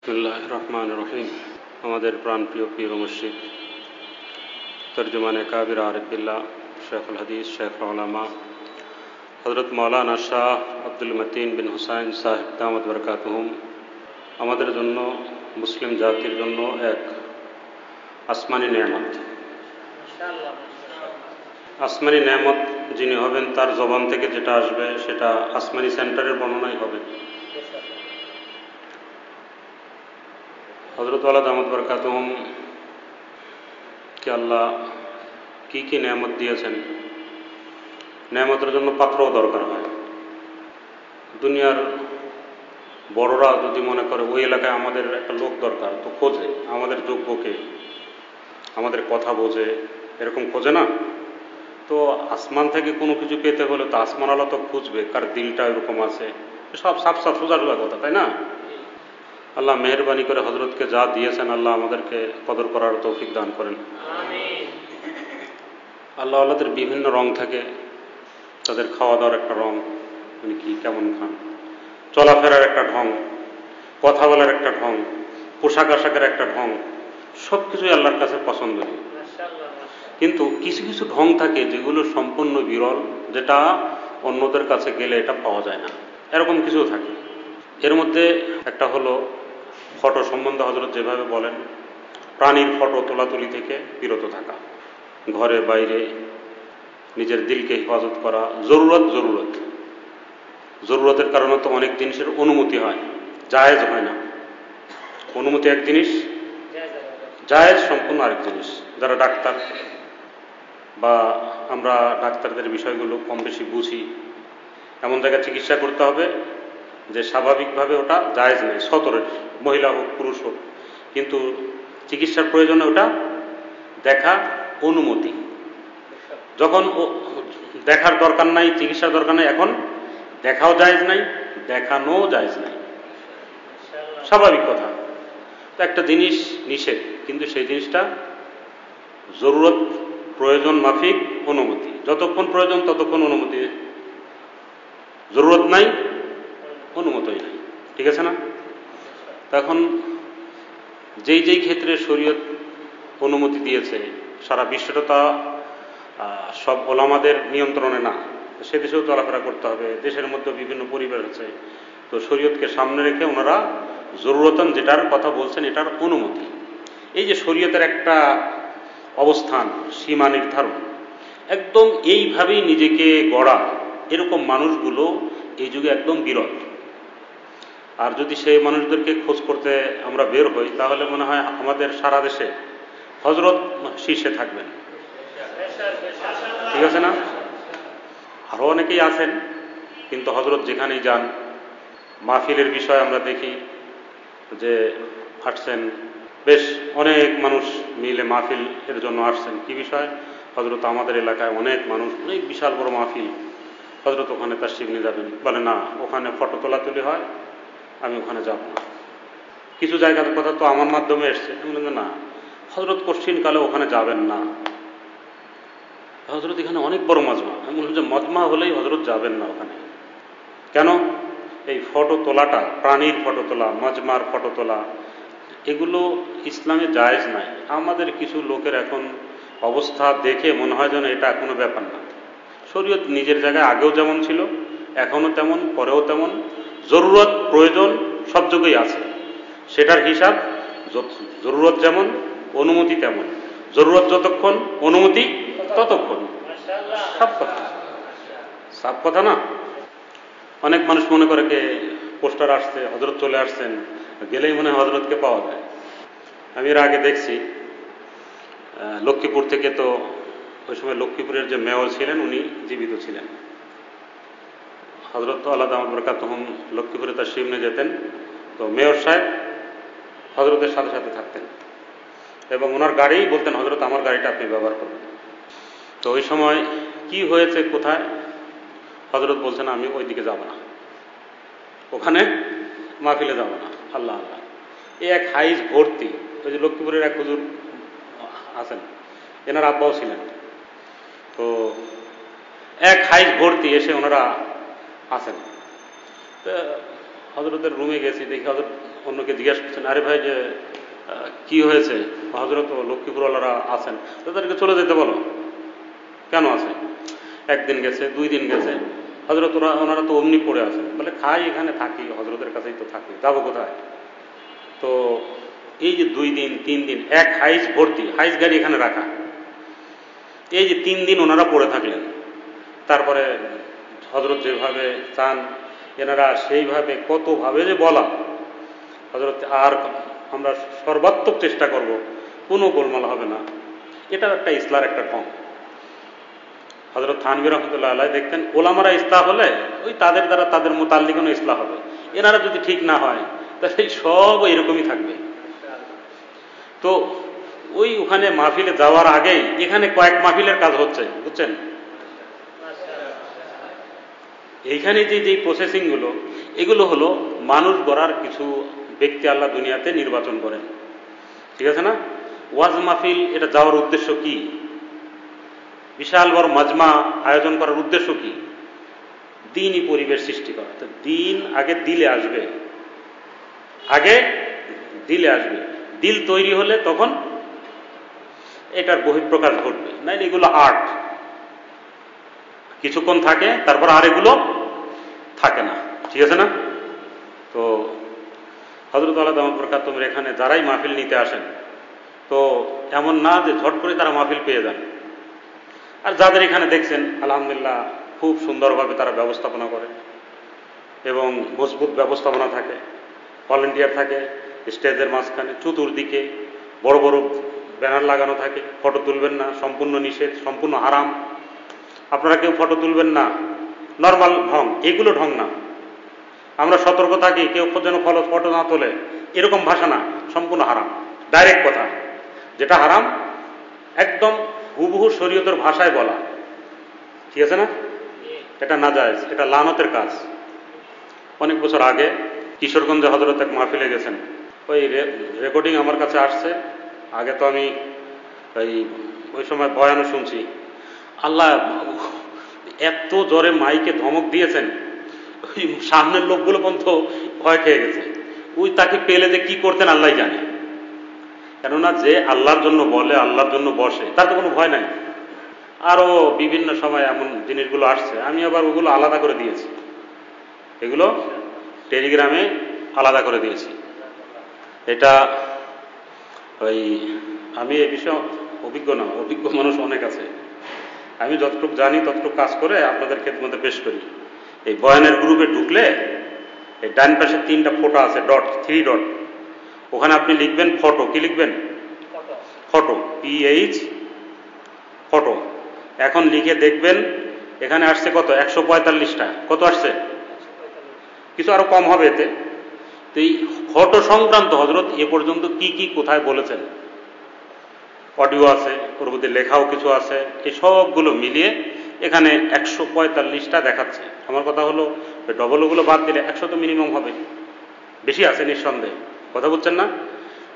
বিসমিল্লাহির রহমানির রহিম। আমাদের প্রাণপ্রিয় পীর ও মুর্শিদ তর্জমানে কাবির আরিফ বিল্লাহ শেখুল হাদিস শেখুল উলামা হযরত মাওলানা শাহ আব্দুল মতিন বিন হুসাইন সাহেব দামাত বরকাতুহুম আমাদের জন্য, মুসলিম জাতির জন্য এক আসমানি নেয়ামত। আসমানি নেয়ামত যিনি হবেন, তার জবান থেকে যেটা আসবে সেটা আসমানি সেন্টারের বর্ণনাই হবে। হযরত ওয়ালা দামাত বরকাতুহুম কে আল্লাহ কি কি নেয়ামত দিয়েছেন। নেয়ামতের জন্য পাত্রও দরকার হয়। দুনিয়ার বড়রা যদি মনে করে ওই এলাকায় আমাদের একটা লোক দরকার, তো খোঁজে আমাদের যোগ্যকে, আমাদের কথা বোঝে, এরকম খোঁজে না? তো আসমান থেকে কোনো কিছু পেতে হলে তো আসমানওয়ালা তো খুঁজবে কার দিলটা এরকম আছে। সব সাফ সাফ সোজা সোজা কথা, তাই না? আল্লাহ মেহরবানি করে হযরতকে যা দিয়েছেন, আল্লাহ আমাদেরকে কদর করার তৌফিক দান করেন। আল্লাহ আল্লাহদের বিভিন্ন রং থাকে। তাদের খাওয়া দাওয়ার একটা রং, মানে কি কেমন খান, চলাফেরার একটা ঢং, কথা বলার একটা ঢং, পোশাক আশাকের একটা ঢং, সব কিছুই আল্লাহর কাছে পছন্দনীয়। কিন্তু কিছু কিছু ঢং থাকে যেগুলো সম্পূর্ণ বিরল, যেটা অন্যদের কাছে গেলে এটা পাওয়া যায় না। এরকম কিছু থাকে। এর মধ্যে একটা হলো ফটো সম্বন্ধে হযরত যেভাবে বলেন, প্রাণীর ফটো তোলাতুলি থেকে বিরত থাকা, ঘরে বাইরে নিজের দিলকে হেফাজত করা। জরুরতের কারণে তো অনেক জিনিসের অনুমতি হয়, জায়েজ হয় না। অনুমতি এক জিনিস, জায়েজ সম্পূর্ণ আরেক জিনিস। যারা ডাক্তার বা আমরা ডাক্তারদের বিষয়গুলো কম বেশি বুঝি, এমন জায়গায় চিকিৎসা করতে হবে যে স্বাভাবিকভাবে ওটা জায়েজ নেই, সতরের, মহিলা হোক পুরুষ হোক, কিন্তু চিকিৎসার প্রয়োজনে ওটা দেখা অনুমতি। যখন দেখার দরকার নাই, চিকিৎসার দরকার নাই, এখন দেখাও জায়েজ নাই, দেখানো জায়েজ নাই, স্বাভাবিক কথা। তো একটা জিনিস নিষেধ, কিন্তু সেই জিনিসটা জরুরত, প্রয়োজন মাফিক অনুমতি। যতক্ষণ প্রয়োজন ততক্ষণ অনুমতি, জরুরত নাই অনুমতিই নাই। ঠিক আছে না? তখন যেই ক্ষেত্রে শরীয়ত অনুমতি দিয়েছে, সারা বিশ্বটা তা সব ওলামাদের নিয়ন্ত্রণে না, সে দেশেও চলাফেরা করতে হবে। দেশের মধ্যে বিভিন্ন পরিবেশ আছে, তো শরীয়তকে সামনে রেখে ওনারা জরুরতন যেটার কথা বলছেন এটার অনুমতি। এই যে শরীয়তের একটা অবস্থান, সীমা নির্ধারণ, একদম এইভাবেই নিজেকে গড়া এরকম মানুষগুলো এই যুগে একদম বিরল। আর যদি সেই মানুষদেরকে খোঁজ করতে আমরা বের হই, তাহলে মনে হয় আমাদের সারা দেশে হযরত শীর্ষে থাকবেন। ঠিক আছে না? আরও অনেকেই আছেন, কিন্তু হযরত যেখানেই যান, মাহফিলের বিষয় আমরা দেখি যে আসছেন, বেশ অনেক মানুষ মিলে মাহফিল এর জন্য আসছেন। কি বিষয়? হযরত আমাদের এলাকায় অনেক মানুষ, অনেক বিশাল বড় মাহফিল, হযরত ওখানে তাশরিফ নিয়ে যাবেন। বলে না, ওখানে ফটো তোলাতুলি হয়, আমি ওখানে যাব না। কিছু জায়গার কথা তো আমার মাধ্যমে এসছে, আমি বললাম না, হযরত কোশ্চিনকালে ওখানে যাবেন না, হযরত এখানে অনেক বড় মজমা। আমি বললাম যে মজমা হলেই হযরত যাবেন না ওখানে। কেন? এই ফটো তোলাটা, প্রাণীর ফটো তোলা, মজমার ফটো তোলা, এগুলো ইসলামে জায়েজ নাই। আমাদের কিছু লোকের এখন অবস্থা দেখে মনে হয় যেন এটা কোনো ব্যাপার না। শরীয়ত নিজের জায়গায় আগেও যেমন ছিল, এখনও তেমন, পরেও তেমন। জরুরত, প্রয়োজন সব যুগেই আছে, সেটার হিসাব জরুরত যেমন, অনুমতি তেমন। জরুরত যতক্ষণ, অনুমতি ততক্ষণ। সব কথা না? অনেক মানুষ মনে করে কে পোস্টার আসছে, হযরত চলে আসছেন, গেলেই মনে হয় হযরতকে পাওয়া যায়। আমি এর আগে দেখছি লক্ষ্মীপুর থেকে, তো ওই সময় লক্ষ্মীপুরের যে মেয়র ছিলেন উনি জীবিত ছিলেন। হযরত ওয়ালা দামাত বরকাতুহুম লক্ষ্মীপুরে তাশরিফ নিয়ে যেতেন, তো মেয়র সাহেব হযরতের সাথে সাথে থাকতেন এবং ওনার গাড়ি বলতেন, হযরত আমার গাড়িটা আপনি ব্যবহার করবেন। তো ওই সময় কি হয়েছে, কোথায়, হযরত বলছেন আমি ওই দিকে যাব না, ওখানে মাহফিলে যাব না। আল্লাহ আল্লাহ, এই এক হাইজ ভর্তি। ওই যে লক্ষ্মীপুরের এক হুজুর আছেন, এনার আব্বাও ছিলেন, তো এক হাইজ ভর্তি এসে ওনারা আছেন। হজরতের রুমে গেছি, দেখি হজরত অন্যকে জিজ্ঞাসা করছেন, আরে ভাই যে কি হয়েছে? হজরত লক্ষ্মীপুরওয়ালারা আছেন, তাদেরকে চলে যেতে বলো। কেন আছে? একদিন গেছে, 2 দিন গেছে, হজরত ওনারা তো অমনি পড়ে আছেন। বলে খাই, এখানে থাকি, হজরতের কাছেই তো থাকি, যাবো কোথায়? তো এই যে 2 দিন 3 দিন এক হাইজ ভর্তি, হাইজ গাড়ি এখানে রাখা, এই যে 3 দিন ওনারা পড়ে থাকলেন। তারপরে হজরত যেভাবে চান এনারা সেইভাবে কতভাবে যে বলা, হজরত আর আমরা সর্বাত্মক চেষ্টা করব, কোনো গোলমাল হবে না। এটা একটা ইসলার একটা ঢং। হজরত থানভী রহমতুল্লাহ আলাইহি দেখতেন ওলামারা ইসলাহ হলে ওই তাদের দ্বারা তাদের মুতাল্লিকুন ইসলাহ হবে, এনারা যদি ঠিক না হয় তাহলে সব এরকমই থাকবে। তো ওই ওখানে মাহফিলে যাওয়ার আগেই এখানে কয়েক মাহফিলের কাজ হচ্ছে, বুঝছেন? এইখানে যে প্রসেসিং গুলো, এগুলো হলো মানুষ গড়ার কিছু ব্যক্তি আল্লাহ দুনিয়াতে নির্বাচন করেন, ঠিক আছে না? ওয়াজ মাহফিল এটা যাওয়ার উদ্দেশ্য কি? বিশাল বড় মাজমা আয়োজন করার উদ্দেশ্য কি? দিনই পরিবেশ সৃষ্টি করা। তো দিন আগে দিলে আসবে, আগে দিলে আসবে। দিল তৈরি হলে তখন এটার বহিঃপ্রকাশ ঘটবে। নাইলে এগুলো আর্ট, কিছুক্ষণ থাকে তারপর আর এগুলো থাকে না, ঠিক আছে না? তো হযরত আলা দামাত বরকাতুহুর এখানে যারাই মাহফিল নিতে আসেন, তো এমন না যে ঝট করে তারা মাহফিল পেয়ে যান। আর যাদের এখানে দেখছেন আলহামদুলিল্লাহ খুব সুন্দরভাবে তারা ব্যবস্থাপনা করে এবং মজবুত ব্যবস্থাপনা থাকে, ভলেন্টিয়ার থাকে স্টেজের মাঝখানে, চতুর্দিকে বড় বড় ব্যানার লাগানো থাকে, ফটো তুলবেন না, সম্পূর্ণ নিষেধ, সম্পূর্ণ হারাম, আপনারা কেউ ফটো তুলবেন না, নর্মাল ঢং। এগুলো ঢং না, আমরা সতর্ক থাকি কেউ যেন ফটো না তোলে, এরকম ভাষা না, সম্পূর্ণ হারাম, ডাইরেক্ট কথা। যেটা হারাম একদম হুবহু শরীয়তের ভাষায় বলা, ঠিক আছে না? এটা নাজায়েজ, এটা লানতের কাজ। অনেক বছর আগে কিশোরগঞ্জে হযরত এক মাহফিলে গেছেন, ওই রেকর্ডিং আমার কাছে আসছে। আগে তো আমি ওই সময় বয়ানও শুনছি। আল্লাহ এত জোরে মাইকে ধমক দিয়েছেন, ওই সামনের লোকগুলো পর্যন্ত ভয় খেয়ে গেছে। ওই তাকে পেলে যে কি করতেন আল্লাহ জানে। কেননা যে আল্লাহর জন্য বলে, আল্লাহর জন্য বসে, তার তো কোনো ভয় নাই। আরো বিভিন্ন সময় এমন জিনিসগুলো আসছে, আমি আবার ওগুলো আলাদা করে দিয়েছি, এগুলো টেলিগ্রামে আলাদা করে দিয়েছি। এটা ওই আমি এ বিষয়ে অভিজ্ঞ না, অভিজ্ঞ মানুষ অনেক আছে, আমি যতটুকু জানি ততটুকু কাজ করে আপনাদের খেদমতে পেশ করি। এই বয়ানের গ্রুপে ঢুকলে এই ডান পাশে 3টা ফটো আছে, ডট, 3 ডট, ওখানে আপনি লিখবেন ফটো। কি লিখবেন? Photo, PH photo. এখন লিখে দেখবেন এখানে আসছে কত, 145টা। কত আসছে? কিছু আরো কম হবে এতে। তো এই ফটো সংক্রান্ত হযরত এ পর্যন্ত কি কি কোথায় বলেছেন, অডিও আছে, ওর মধ্যে লেখাও কিছু আছে, এই সবগুলো মিলিয়ে এখানে 145টা দেখাচ্ছে। আমার কথা হলো ডবলগুলো বাদ দিলে 100 তো মিনিমাম হবে, বেশি আছে নিঃসন্দেহে, কথা বলছেন না?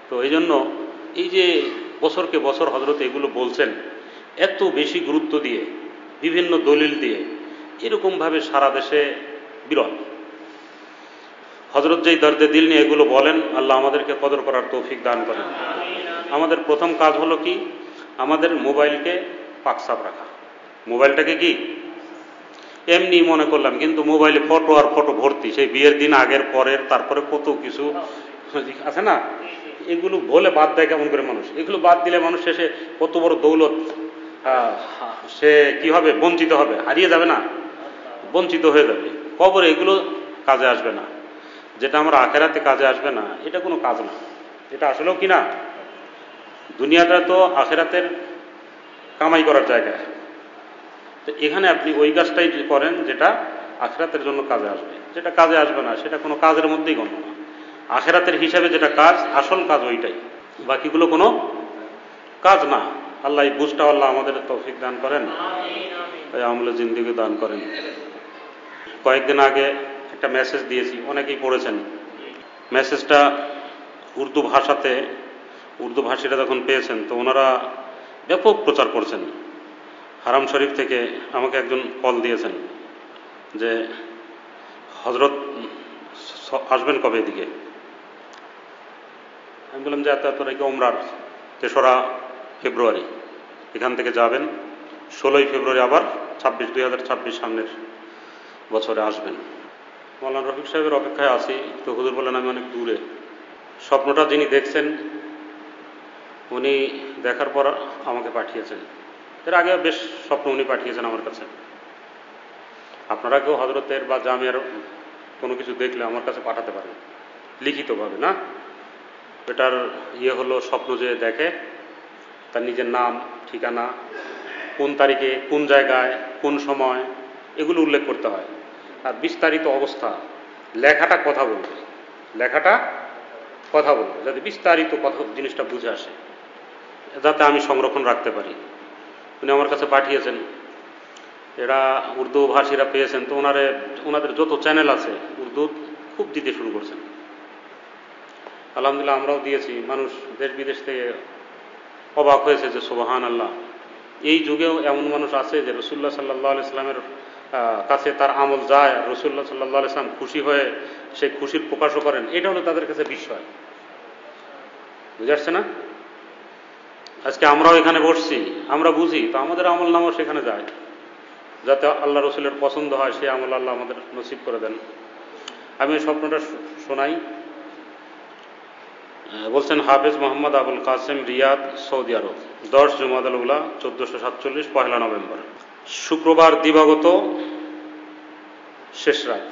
তো এই জন্য এই যে বছরকে বছর হযরত এগুলো বলছেন এত বেশি গুরুত্ব দিয়ে, বিভিন্ন দলিল দিয়ে, এরকমভাবে সারা দেশে বিরল। হযরত যেই দর্দে দিল নিয়ে এগুলো বলেন, আল্লাহ আমাদেরকে কদর করার তৌফিক দান করেন। আমাদের প্রথম কাজ হলো কি, আমাদের মোবাইলকে পাকসাপ রাখা। মোবাইলটাকে কি এমনি মনে করলাম, কিন্তু মোবাইলে ফটো আর ফটো ভর্তি, সেই বিয়ের দিন আগের পরের, তারপরে কত কিছু আছে না, এগুলো বলে বাদ দেয় কেমন করে মানুষ? এগুলো বাদ দিলে মানুষ শেষে কত বড় দৌলত সে কি হবে, বঞ্চিত হবে, হারিয়ে যাবে না, বঞ্চিত হয়ে যাবে কবরে। এগুলো কাজে আসবে না, যেটা আমরা আখেরাতে কাজে আসবে না, এটা কোনো কাজ না। এটা আসলেও কি না, দুনিয়াটা তো আখেরাতের কামাই করার জায়গা। তো এখানে আপনি ওই কাজটাই করেন যেটা আখেরাতের জন্য কাজে আসবে। যেটা কাজে আসবে না সেটা কোনো কাজের মধ্যেই গণ্য না। আখেরাতের হিসাবে যেটা কাজ, আসল কাজ ওইটাই, বাকিগুলো কোনো কাজ না। আল্লাহ এই বুঝটা আল্লাহ আমাদের তৌফিক দান করেন, আমলে জিন্দেগি দান করেন। কয়েকদিন আগে একটা মেসেজ দিয়েছি, অনেকেই পড়েছেন মেসেজটা। উর্দু ভাষাতে, উর্দু ভাষীরা যখন পেয়েছেন তো ওনারা ব্যাপক প্রচার করছেন। হারাম শরীফ থেকে আমাকে একজন কল দিয়েছেন যে হযরত আসবেন কবে এদিকে? আমি বললাম যে এত তারিখে ওমরার 3রা ফেব্রুয়ারি এখান থেকে যাবেন, 16ই ফেব্রুয়ারি আবার 2026 সামনের বছরে আসবেন। মৌলানা রফিক সাহেবের অপেক্ষায় আছি। তো হুজুর বললেন আমি অনেক দূরে। স্বপ্নটা যিনি দেখছেন উনি দেখার পর আমাকে পাঠিয়েছেন। এর আগে বেশ স্বপ্ন উনি পাঠিয়েছেন আমার কাছে। আপনারা কেউ হজরতের বা জামিয়ার কোনো কিছু দেখলে আমার কাছে পাঠাতে পারেন লিখিতভাবে, না? এটার হলো স্বপ্ন যে দেখে তার নিজের নাম, ঠিকানা, কোন তারিখে, কোন জায়গায়, কোন সময়, এগুলো উল্লেখ করতে হয়। আর বিস্তারিত অবস্থা, লেখাটা কথা বলবে, লেখাটা কথা বলবে, যাতে বিস্তারিত কথা জিনিসটা বুঝে আসে, যাতে আমি সংরক্ষণ রাখতে পারি। উনি আমার কাছে পাঠিয়েছেন। এরা উর্দু ভাষীরা পেয়েছেন, তো ওনাদের যত চ্যানেল আছে উর্দু খুব দিতে শুরু করছেন। আলহামদুলিল্লাহ আমরাও দিয়েছি। মানুষ দেশ বিদেশ থেকে অবাক হয়েছে যে সুবহান আল্লাহ, এই যুগেও এমন মানুষ আছে যে রসুল্লাহ সাল্লাহ আলাইস্লামের কাছে তার আমল যায়, রসুল্লাহ সাল্লাহ আলাইস্লাম খুশি হয়ে সেই খুশির প্রকাশও করেন। এটা হলো তাদের কাছে বিস্ময়। বুঝে আসছে না? আজকে আমরাও এখানে বসছি, আমরা বুঝি, তো আমাদের আমল নামও সেখানে যায়, যাতে আল্লাহ রসুলের পছন্দ হয়, সে আমল আল্লাহ আমাদের নসিব করে দেন। আমি এই স্বপ্নটা শোনাই। বলছেন হাফেজ মোহাম্মদ আবুল কাসেম, রিয়াদ, সৌদি আরব, 10 জুমাদুল উলা 1447, 1 নভেম্বর, শুক্রবার দিবাগত শেষ রাত।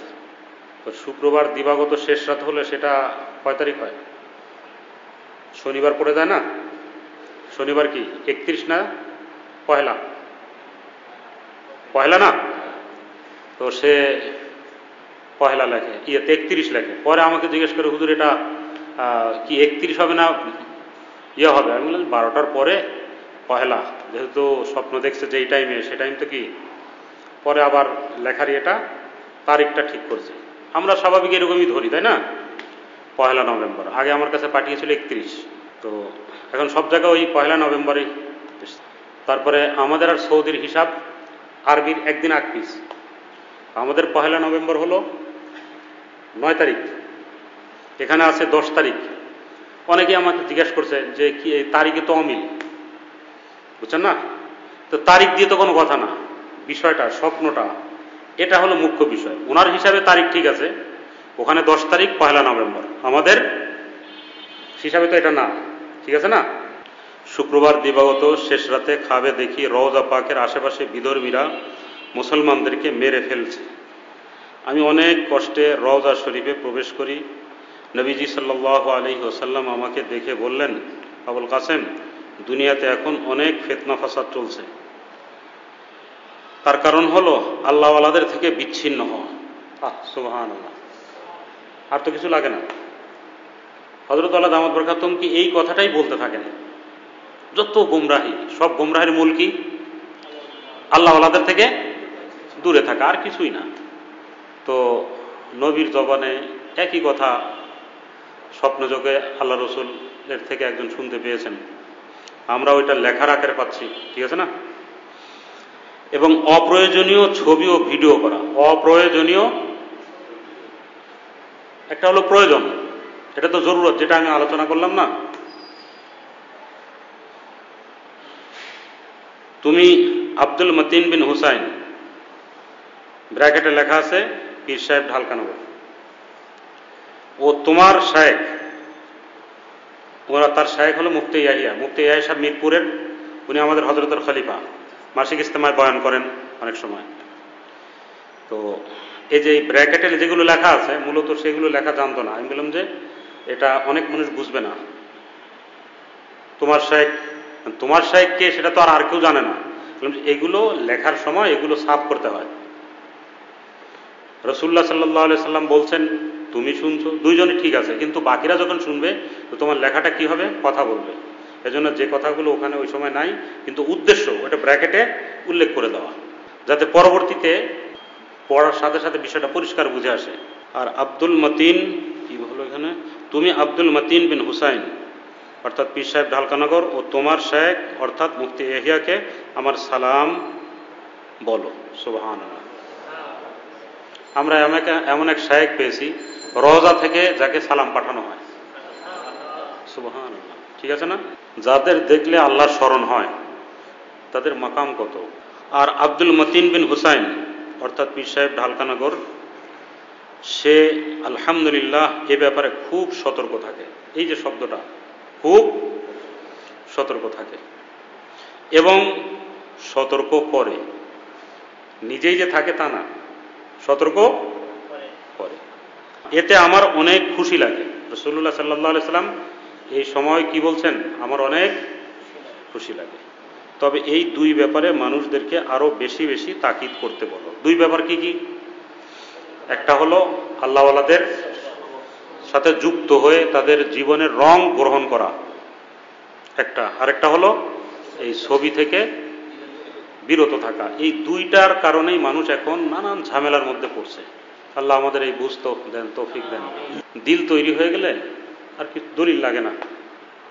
তো শুক্রবার দিবাগত শেষ রাত হলে সেটা কয় তারিখ হয়? শনিবার পড়ে যায় না? শনিবার কি 31 না পহেলা? পহেলা না? তো সে পহেলা লেখে, 31 লেখে। পরে আমাকে জিজ্ঞেস করে হুজুর এটা কি 31 হবে না হবে? আমি বললাম 12টার পরে পহেলা, যেহেতু স্বপ্ন দেখছে যে এই টাইমে, সে টাইম তো কি। পরে আবার লেখার এটা তারিখটা ঠিক করছে। আমরা স্বাভাবিক এরকমই ধরি, তাই না? 1 নভেম্বর। আগে আমার কাছে পাঠিয়েছিল 31। তো এখন সব জায়গায় ওই 1 নভেম্বরই। তারপরে আমাদের আর সৌদির হিসাব আরবির একদিন আগ পিস। আমাদের 1 নভেম্বর হলো 9 তারিখ, এখানে আছে 10 তারিখ। অনেকেই আমাকে জিজ্ঞাসা করছে যে কি এই তারিখে তো অমিল, বুঝছেন না? তো তারিখ দিয়ে তো কোনো কথা না, বিষয়টা, স্বপ্নটা, এটা হলো মুখ্য বিষয়। ওনার হিসাবে তারিখ ঠিক আছে, ওখানে 10 তারিখ 1 নভেম্বর, আমাদের হিসাবে তো এটা না, ঠিক আছে না? শুক্রবার দিবাগত শেষ রাতে খাবে দেখি রওজা পাকের আশেপাশে বিধর্মীরা মুসলমানদেরকে মেরে ফেলছে। আমি অনেক কষ্টে রওজা শরীফে প্রবেশ করি। নবীজি সাল্লাল্লাহু আলাইহি ওয়াসাল্লাম আমাকে দেখে বললেন, আবুল কাসেম, দুনিয়াতে এখন অনেক ফিতনা ফাসাদ চলছে, তার কারণ হলো আল্লাহওয়ালাদের থেকে বিচ্ছিন্ন হওয়া। সুবহানাল্লাহ। আর তো কিছু লাগে না। হযরত আল্লাহ দামাত বরকাতুম কি এই কথাটাই বলতে থাকেন। যত গুমরাহি, সব গুমরাহির মূল কি? আল্লাহওয়ালাদের থেকে দূরে থাকা, আর কিছুই না। তো নবীর জবানে একই কথা স্বপ্নযোগে আল্লাহ রসুলের থেকে একজন শুনতে পেয়েছেন, আমরা ওইটা লেখার আকারে পাচ্ছি, ঠিক আছে না? এবং অপ্রয়োজনীয় ছবি ও ভিডিও করা, অপ্রয়োজনীয়, একটা হলো প্রয়োজন, এটা তো জরুরত, যেটা আমি আলোচনা করলাম না। তুমি আব্দুল মতিন বিন হুসাইন, ব্র্যাকেটে লেখা আছে পীর সাহেব ঢালকানগর, ও তোমার শায়েখ, ওরা তার শায়েখ হলো মুফতি ইয়াহিয়া। মুফতি ইয়াহিয়া সাহেব মিরপুরের, উনি আমাদের হযরতের খলিফা, মাসিক ইজতেমায় বয়ান করেন অনেক সময়। তো এই যে ব্র্যাকেটে যেগুলো লেখা আছে, মূলত সেগুলো লেখা জানতো না। আমি বললাম যে এটা অনেক মানুষ বুঝবে না। তোমার শায়েখ, তোমার শায়েখ কে সেটা তো আর কেউ জানে না। এগুলো লেখার সময় এগুলো সাফ করতে হয়। রাসূলুল্লাহ সাল্লাল্লাহু আলাইহি সাল্লাম বলছেন তুমি শুনছো, দুইজনই ঠিক আছে, কিন্তু বাকিরা যখন শুনবে তো তোমার লেখাটা কি হবে? কথা বলবে। এজন্য যে কথাগুলো ওখানে ওই সময় নাই, কিন্তু উদ্দেশ্য ওটা ব্র্যাকেটে উল্লেখ করে দেওয়া, যাতে পরবর্তীতে পড়ার সাথে সাথে বিষয়টা পরিষ্কার বুঝে আসে। আর আব্দুল মতিন কি হলো এখানে, তুমি আব্দুল মতিন বিন হুসাইন অর্থাৎ পীর সাহেব ঢালকানগর ও তোমার শায়েখ অর্থাৎ মুফতি ইয়াহিয়াকে আমার সালাম বলো। সুবহানাল্লাহ। আমরা এমন এক শায়েখ পেয়েছি রওজা থেকে যাকে সালাম পাঠানো হয়। সুবহানাল্লাহ, ঠিক আছে না? যাদের দেখলে আল্লাহর স্মরণ হয় তাদের মাকাম কত। আর আব্দুল মতিন বিন হুসাইন অর্থাৎ পীর সাহেব ঢালকানগর, সে আলহামদুলিল্লাহ এ ব্যাপারে খুব সতর্ক থাকে। এই যে শব্দটা, খুব সতর্ক থাকে এবং সতর্ক করে। নিজেই যে থাকে তা না, সতর্ক করে। এতে আমার অনেক খুশি লাগে। রাসূলুল্লাহ সাল্লাল্লাহু আলাইহি সাল্লাম এই সময় কি বলছেন, আমার অনেক খুশি লাগে। তবে এই দুই ব্যাপারে মানুষদেরকে আরো বেশি বেশি তাকিদ করতে বলো। দুই ব্যাপার কি কি? একটা হলো আল্লাহওয়ালাদের সাথে যুক্ত হয়ে তাদের জীবনের রং গ্রহণ করা একটা, আরেকটা হলো এই ছবি থেকে বিরত থাকা। এই দুইটার কারণেই মানুষ এখন নানান ঝামেলার মধ্যে পড়ছে। আল্লাহ আমাদের এই বুঝ দেন, তৌফিক দেন। দিল তৈরি হয়ে গেলে আর কি দলিল লাগে না।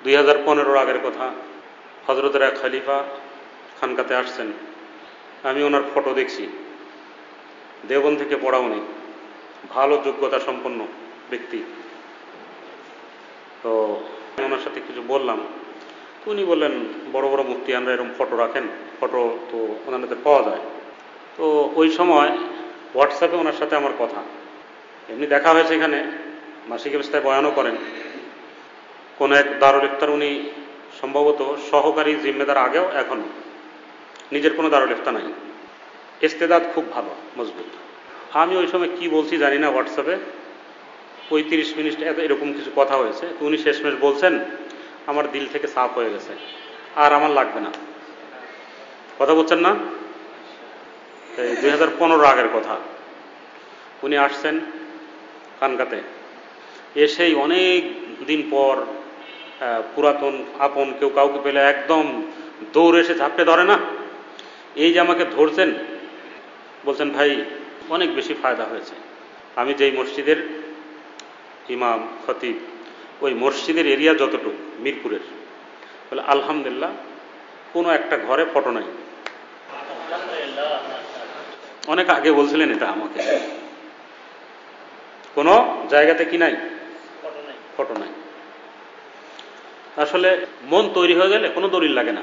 2015 আগের কথা, হজরতের এক খলিফা খানকাতে আসছেন। আমি ওনার ফটো দেখছি, দেওবন্দ থেকে পড়া, উনি ভালো যোগ্যতা সম্পন্ন ব্যক্তি। তো ওনার সাথে কিছু বললাম, উনি বললেন বড় বড় মুফতিয়ানরা এরকম ফটো রাখেন, ফটো তো ওনাদের পাওয়া যায়। তো ওই সময় হোয়াটসঅ্যাপে ওনার সাথে আমার কথা, এমনি দেখা হয়েছে। এখানে মাসিক অবস্থায় বয়ানও করেন। কোন এক দারুল ইফতার, উনি সম্ভবত সহকারী জিম্মেদার আগেও এখনো, নিজের কোনো দারুল ইফতার নাই, ইস্তেদাদ খুব ভালো, মজবুত। আমি ওই সময় কি বলছি জানি না, হোয়াটসঅ্যাপে 35 মিনিট এরকম কিছু কথা হয়েছে। তো উনি শেষমেশ বলছেন, আমার দিল থেকে সাফ হয়ে গেছে, আর আমার লাগবে না। কথা বলছেন না? 2015 আগের কথা। উনি আসছেন খানকাতে, এসেই অনেক দিন পর পুরাতন আপন কেউ কাউকে পেলে একদম দৌড়ে এসে ঝাপটে ধরে না, এই যে আমাকে ধরছেন, বলছেন ভাই অনেক বেশি ফায়দা হয়েছে। আমি যেই মসজিদের ইমাম খতিব, ওই মসজিদের এরিয়া যতটুকু মিরপুরের, বলে আলহামদুলিল্লাহ কোনো একটা ঘরে ফটো নাই। অনেক আগে বলছিলেন এটা আমাকে, কোনো জায়গাতে কি নাই, ফটো নাই। আসলে মন তৈরি হয়ে গেলে কোনো দলিল লাগে না,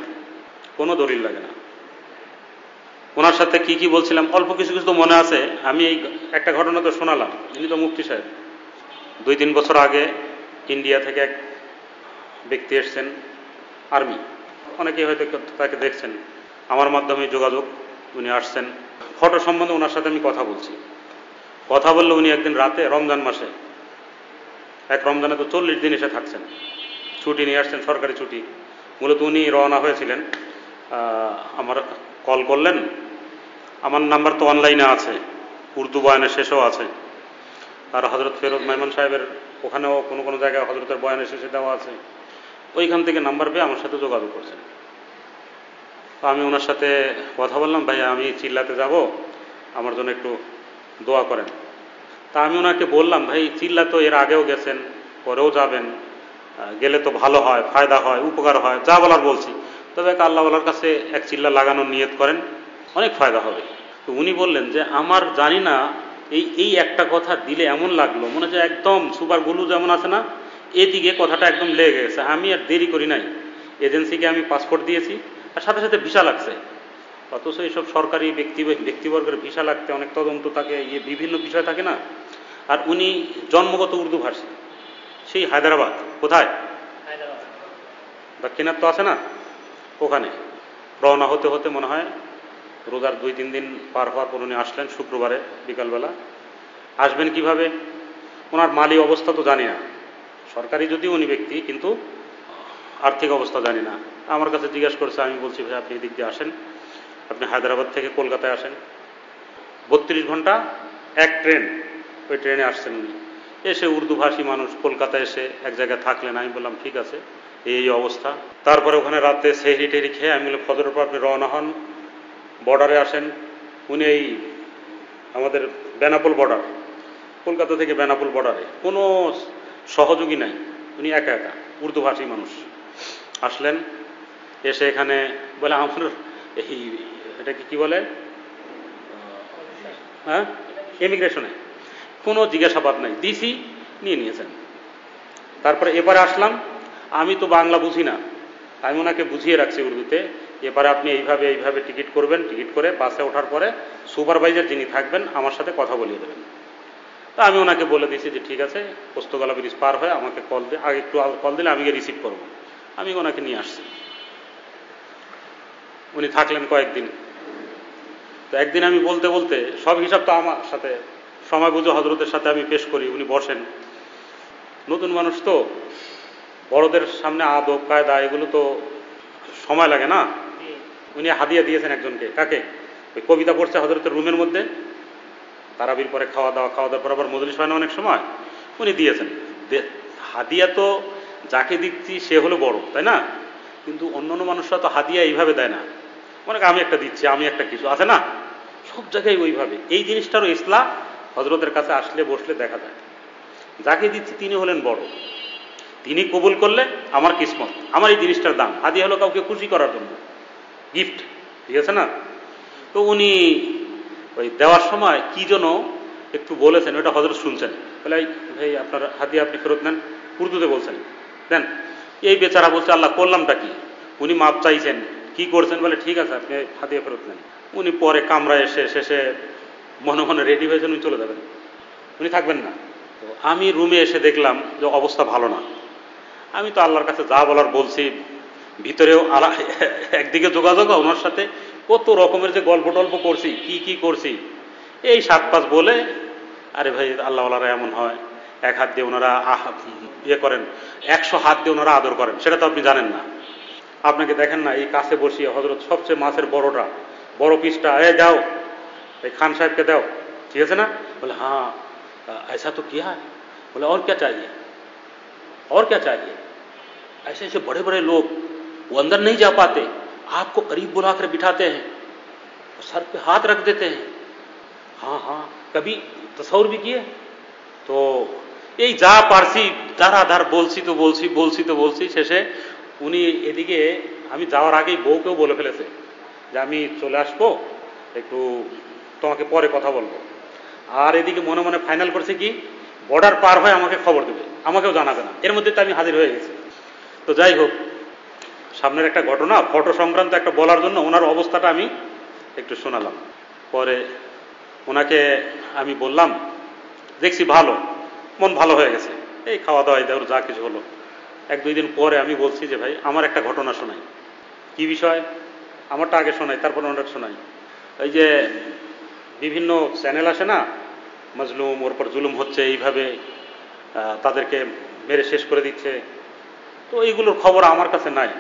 কোনো দলিল লাগে না। ওনার সাথে কি কি বলছিলাম অল্প কিছু কিছু তো মনে আছে। আমি এই একটা ঘটনা তো শোনালাম, ইনি তো মুফতি সাহেব। 2-3 বছর আগে ইন্ডিয়া থেকে এক ব্যক্তি এসছেন, আর্মি, অনেকেই হয়তো তাকে দেখছেন, আমার মাধ্যমে যোগাযোগ, উনি আসছেন। ফটো সম্বন্ধে ওনার সাথে আমি কথা বলছি। কথা বললে উনি একদিন রাতে, রমজান মাসে, এক রমজানে তো 40 দিন এসে থাকছেন, ছুটি নিয়ে আসছেন, সরকারি ছুটি। মূলত উনি রওনা হয়েছিলেন, আমার কল করলেন। আমার নাম্বার তো অনলাইনে আছে, উর্দু বয়ানের শেষেও আছে, আর হজরত ফেরোজ মেহমান সাহেবের ওখানেও কোনো কোনো জায়গায় হজরতের বয়ানের শেষে দেওয়া আছে। ওইখান থেকে নাম্বার পেয়ে আমার সাথে যোগাযোগ করছেন। তো আমি ওনার সাথে কথা বললাম, ভাই আমি চিল্লাতে যাব, আমার জন্য একটু দোয়া করেন। তা আমি ওনাকে বললাম, ভাই চিল্লা তো এর আগেও গেছেন, পরেও যাবেন, গেলে তো ভালো হয়, ফায়দা হয়, উপকার হয়, যা বলার বলছি। তবে আল্লাহওয়ালার কাছে এক চিল্লা লাগানোর নিয়ত করেন, অনেক ফায়দা হবে। তো উনি বললেন যে আমার জানি না, এই একটা কথা দিলে এমন লাগলো, মনে হচ্ছে একদম সুপার গুলু যেমন আছে না, এদিকে কথাটা একদম লেগে গেছে। আমি আর দেরি করি নাই, এজেন্সিকে আমি পাসপোর্ট দিয়েছি, আর সাথে সাথে ভিসা লাগছে। অথচ এইসব সরকারি ব্যক্তিবর্গের ভিসা লাগতে অনেক তদন্ত থাকে, বিভিন্ন বিষয় থাকে না। আর উনি জন্মগত উর্দু ভাষী, সেই হায়দ্রাবাদ, কোথায় দাক্ষিণাত্য আছে না, ওখানে রওনা হতে হতে মনে হয় রোজার 2-3 দিন পার হওয়ার পর উনি আসলেন শুক্রবারে বিকালবেলা। আসবেন কিভাবে, ওনার মালি অবস্থা তো জানি না, সরকারি যদিও উনি ব্যক্তি, কিন্তু আর্থিক অবস্থা জানি না। আমার কাছে জিজ্ঞাসা করেছে, আমি বলছি ভাই আপনি এদিক দিয়ে আসেন, আপনি হায়দ্রাবাদ থেকে কলকাতায় আসেন, 32 ঘন্টা এক ট্রেন, ওই ট্রেনে আসছেন উনি। এসে উর্দু ভাষী মানুষ, কলকাতায় এসে এক জায়গায় থাকলেন। আমি বললাম ঠিক আছে, এই অবস্থা। তারপরে ওখানে রাতে সেহরি টেহরি খেয়ে আমি বললাম ফজরের পর আপনি রওনা হন, বর্ডারে আসেন। উনি এই আমাদের বেনাপোল বর্ডার, কলকাতা থেকে বেনাপোল বর্ডারে, কোনো সহযোগী নাই, উনি একা একা উর্দু ভাষী মানুষ। আসলেন, এসে এখানে বলে আমার এই এটাকে কি বলে, হ্যাঁ, কোনো জিজ্ঞাসাবাদ নাই, দিছি, নিয়ে নিয়েছেন। তারপরে এবারে আসলাম, আমি তো বাংলা বুঝি না, আমি ওনাকে বুঝিয়ে রাখছি উর্দুতে, এবারে আপনি এইভাবে এইভাবে টিকিট করবেন, টিকিট করে বাসে ওঠার পরে সুপারভাইজার যিনি থাকবেন আমার সাথে কথা বলিয়ে দেবেন। তা আমি ওনাকে বলে দিয়েছি যে ঠিক আছে, পোস্তগোলা ব্রিজ পার হয়ে আমাকে কল দিয়ে আগে একটু কল দিলে আমি গিয়ে রিসিভ করবো। আমি ওনাকে নিয়ে আসছি, উনি থাকলেন কয়েকদিন। তো একদিন আমি বলতে বলতে সব হিসাব তো আমার সাথে সময় বুঝে হজরতের সাথে আমি পেশ করি, উনি বসেন। নতুন মানুষ তো, বড়দের সামনে আদব কায়দা এগুলো তো সময় লাগে না। উনি হাদিয়া দিয়েছেন একজনকে, কাকে? ওই কবিতা পড়ছে হজরতের রুমের মধ্যে, তারাবির পরে খাওয়া দাওয়ার পর আবার মজলিস হয় না অনেক সময়, উনি দিয়েছেন হাদিয়া। তো যাকে দিচ্ছি সে হলো বড়, তাই না? কিন্তু অন্যান্য মানুষরা তো হাদিয়া এইভাবে দেয় না, মনে আমি একটা দিচ্ছি, আমি একটা কিছু আছে না, সব জায়গায় ওইভাবে। এই জিনিসটারও ইসলাম হজরতের কাছে আসলে বসলে দেখা যায়। যাকে দিচ্ছি তিনি হলেন বড়, তিনি কবুল করলে আমার কিসমত, আমার এই জিনিসটার দাম। হাদিয়া হলো কাউকে খুশি করার জন্য, গিফট, ঠিক আছে না? তো উনি ওই দেওয়ার সময় কি যেন একটু বলেছেন, ওটা হজরত শুনছেন, বলে ভাই আপনার হাদিয়া আপনি ফেরত নেন, উর্দুতে বলছেন, দেন। এই বেচারা বলছে আল্লাহ করলামটা কি? উনি মাপ চাইছেন, কি করছেন? বলে ঠিক আছে আপনি হাদিয়া ফেরত নেন। উনি পরে কামরায় এসে শেষে মনে মনে রেডি হয়েছেন, উনি চলে যাবেন, উনি থাকবেন না। তো আমি রুমে এসে দেখলাম যে অবস্থা ভালো না। আমি তো আল্লাহর কাছে যা বলার বলছি, ভিতরেও একদিকে যোগাযোগ, ওনার সাথে কত রকমের যে গল্প টল্প করছি, কি করছি, এই 7-5 বলে, আরে ভাই আল্লাহওয়ালারা এমন হয়, এক হাত দিয়ে ওনারা ইয়ে করেন, 100 হাত দিয়ে ওনারা আদর করেন, সেটা তো আপনি জানেন না। আপনাকে দেখেন না, এই কাছে বসিয়ে হজরত সবচেয়ে মাছের বড়টা, বড় পিসটা, দাও এই খান সাহেবকে দাও, ঠিক আছে না? বলে हाँ ऐसा तो किया है। बोले और क्या चाहिए, और क्या चाहिए? ऐसे ऐसे बड़े बड़े लोग वो अंदर नहीं जा पाते, आपको करीब बुलाकर बिठाते हैं, सर पे हाथ रख देते हैं। हाँ कभी तस्वुर भी किए? तो এই যা পারছি ধারাধার বলছি শেষে উনি এদিকে, আমি যাওয়ার আগেই বউকেও বলে ফেলেছে যে আমি চলে আসবো, একটু তোমাকে পরে কথা বলবো। আর এদিকে মনে মনে ফাইনাল করছে কি, বর্ডার পার হয়ে আমাকে খবর দেবে, আমাকেও জানাবে না। এর মধ্যে তো আমি হাজির হয়ে গেছি। তো যাই হোক, সামনের একটা ঘটনা ফটো সংক্রান্ত একটা বলার জন্য ওনার অবস্থাটা আমি একটু শোনালাম। পরে ওনাকে আমি বললাম, দেখছি ভালো, মন ভালো হয়ে গেছে, এই খাওয়া দাওয়া দেওয়ার যা কিছু হলো। 1-2 দিন পরে আমি বলছি যে ভাই আমার একটা ঘটনা শোনাই। কি বিষয়? আমারটা আগে শোনাই, তারপর ওনার শোনাই। ওই যে বিভিন্ন চ্যানেল আসে না, মজলুম, ওর পর জুলুম হচ্ছে, এইভাবে তাদেরকে মেরে শেষ করে দিচ্ছে, তো এইগুলোর খবর আমার কাছে নাই।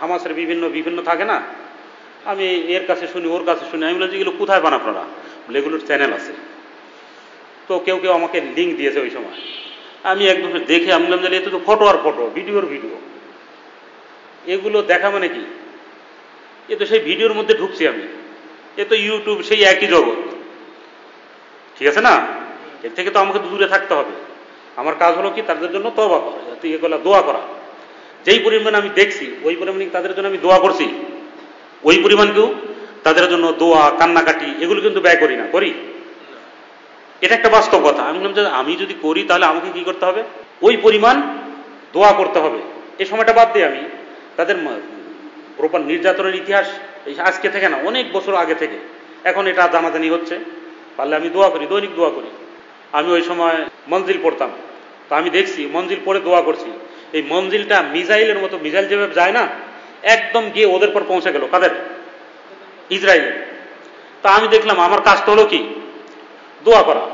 হামাসের বিভিন্ন থাকে না, আমি এর কাছে শুনি, ওর কাছে শুনি। আমি বলছি এগুলো কোথায় পান আপনারা? বলে এগুলোর চ্যানেল আছে। তো কেউ আমাকে লিঙ্ক দিয়েছে ওই সময়, আমি একদম দেখে আমি বললাম যে এত তো ফটো আর ফটো, ভিডিওর ভিডিও, এগুলো দেখা মানে কি? এ তো সেই ভিডিওর মধ্যে ঢুকছি আমি, এ তো ইউটিউব সেই একই জগৎ, ঠিক আছে না? এর থেকে তো আমাকে দূরে থাকতে হবে। আমার কাজ হলো কি, তাদের জন্য তওবা করা, এগুলো দোয়া করা। যেই পরিমাণ আমি দেখছি ওই পরিমাণে তাদের জন্য আমি দোয়া করছি, ওই পরিমাণ কেউ তাদের জন্য দোয়া কান্নাকাটি এগুলো কিন্তু ব্যয় করি না, করি? এটা একটা বাস্তব কথা। আমি বললাম যে আমি যদি করি তাহলে আমাকে কি করতে হবে? ওই পরিমাণ দোয়া করতে হবে। এই সময়টা বাদ দিয়ে আমি তাদের প্রপার নির্যাতনের ইতিহাস এই আজকে থেকে না, অনেক বছর আগে থেকে এখন এটা জানাজানি হচ্ছে, পারলে আমি দোয়া করি, দৈনিক দোয়া করি। আমি ওই সময় মঞ্জিল পড়তাম, তো আমি দেখছি মঞ্জিল পড়ে দোয়া করছি, এই মঞ্জিলটা মিসাইলের মতো, মিসাইল যেভাবে যায় না, একদম গিয়ে ওদের পর পৌঁছে গেল। কাদের? ইসরায়েলের। তা আমি দেখলাম আমার কাজটা হলো কি, দোয়া করা।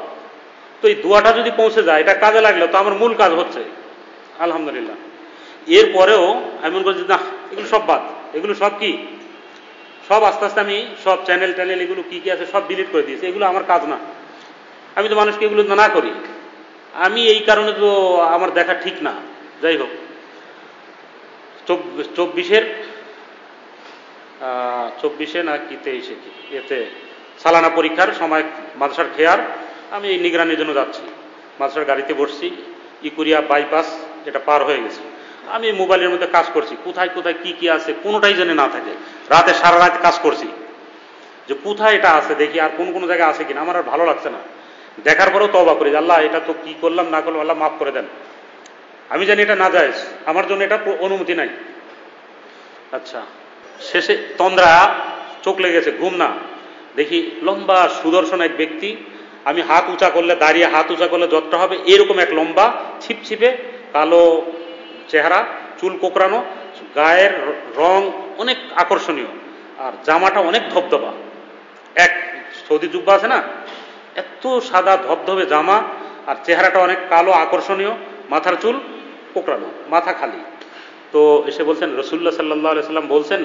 তো এই দোয়াটা যদি পৌঁছে যায়, এটা কাজে লাগলো, তো আমার মূল কাজ হচ্ছে, আলহামদুলিল্লাহ। এরপরেও আমি মনে করছি না, এগুলো সব বাদ, এগুলো সব কি, সব আস্তে আস্তে আমি সব চ্যানেল এগুলো কি আছে সব ডিলিট করে দিয়েছি। এগুলো আমার কাজ না, আমি তো মানুষকে এগুলো না করি। আমি এই কারণে তো আমার দেখা ঠিক না। যাই হোক, 24 না কি 23 কি এতে সালানা পরীক্ষার সময় মাদ্রাসার খেয়ার, আমি এই নিগরানির জন্য যাচ্ছি, মাদ্রাসার গাড়িতে বসছি, ইকুরিয়া বাইপাস এটা পার হয়ে গেছে। আমি মোবাইলের মধ্যে কাজ করছি, কোথায় কি আছে কোনোটাই যেন না থাকে। রাতে সারা রাত কাজ করছি যে কোথায় এটা আছে দেখি, আর কোন জায়গায় আছে কিনা। আমার আর ভালো লাগছে না, দেখার পরেও তওবা করি, আল্লাহ এটা তো কি করলাম না করলাম, আল্লাহ মাফ করে দেন, আমি জানি এটা নাজায়েজ, আমার জন্য এটা অনুমতি নাই। আচ্ছা, শেষে তন্দ্রা, চোখ লেগেছে, ঘুম না, দেখি লম্বা সুদর্শন এক ব্যক্তি, আমি হাত উঁচা করলে, দাঁড়িয়ে হাত উঁচা করলে যতটা হবে এরকম এক লম্বা ছিপছিপে কালো চেহারা, চুল কোকড়ানো, গায়ের রং অনেক আকর্ষণীয়, আর জামাটা অনেক ধবধবা, এক সৌদি জুব্বা আছে না, এত সাদা ধবধবে জামা, আর চেহারাটা অনেক কালো আকর্ষণীয়, মাথার চুল কোকড়ানো, মাথা খালি। তো এসে বলছেন, রাসূলুল্লাহ সাল্লাল্লাহু আলাইহি সাল্লাম বলছেন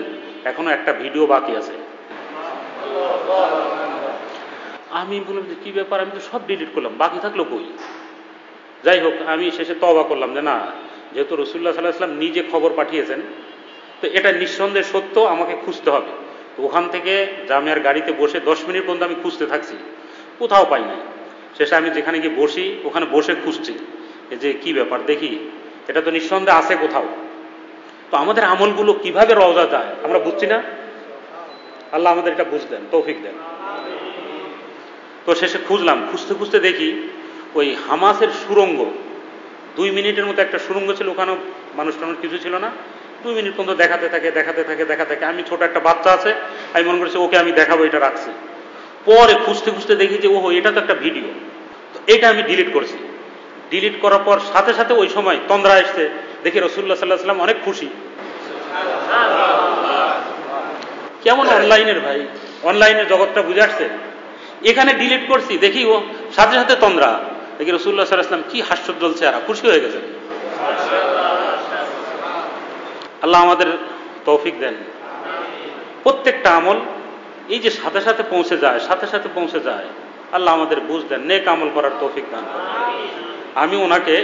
এখনো একটা ভিডিও বাকি আছে। আমি বললাম যে কি ব্যাপার, আমি তো সব ডিলিট করলাম, বাকি থাকলো কই? যাই হোক, আমি শেষে তওবা করলাম যে না, যেহেতু রাসূলুল্লাহ সাল্লাল্লাহু আলাইহি সাল্লাম নিজে খবর পাঠিয়েছেন, তো এটা নিঃসন্দেহে সত্য, আমাকে খুঁজতে হবে। তো ওখান থেকে জামিয়ার গাড়িতে বসে 10 মিনিট পর্যন্ত আমি খুঁজতে থাকছি, কোথাও পাই নাই। শেষে আমি যেখানে গিয়ে বসি, ওখানে বসে খুঁজছি যে কি ব্যাপার, দেখি এটা তো নিঃসন্দেহে আছে কোথাও। তো আমাদের আমলগুলো কিভাবে রওজা যায় আমরা বুঝছি না, আল্লাহ আমাদের এটা বুঝদেন, তৌফিক দেন। তো শেষে খুঁজলাম, খুঁজতে খুঁজতে দেখি ওই হামাসের সুড়ঙ্গ, 2 মিনিটের মতো একটা সুড়ঙ্গ ছিল, ওখানেও মানুষ টানুষ কিছু ছিল না, 2 মিনিট পর্যন্ত দেখাতে থাকে। আমি ছোট একটা বাচ্চা আছে, আমি মনে করছি ওকে আমি দেখাবো, এটা রাখছি। পরে খুঁজতে খুঁজতে দেখি যে ওহো, এটা তো একটা ভিডিও। তো এটা আমি ডিলিট করেছি। ডিলিট করার পর সাথে সাথে ওই সময় তন্দ্রা এসছে, দেখি রাসূলুল্লাহ সাল্লাল্লাহু আলাইহি সাল্লাম অনেক খুশি। কেমন অনলাইনের ভাই, অনলাইনের জগৎটা বুঝে আসছে। এখানে ডিলিট করছি, দেখি ও সাথে সাথে তন্দ্রা, দেখি রাসূলুল্লাহ সাল্লাল্লাহু আলাইহি সাল্লাম কি হাস্যোজ্জ্বল চেহারা, খুশি হয়ে গেছে। আল্লাহ আমাদের তৌফিক দেন। প্রত্যেকটা আমল এই যে সাথে সাথে পৌঁছে যায়, আল্লাহ আমাদের বুঝ দেন, নেক আমল করার তৌফিক দান করেন। আমি ওনাকে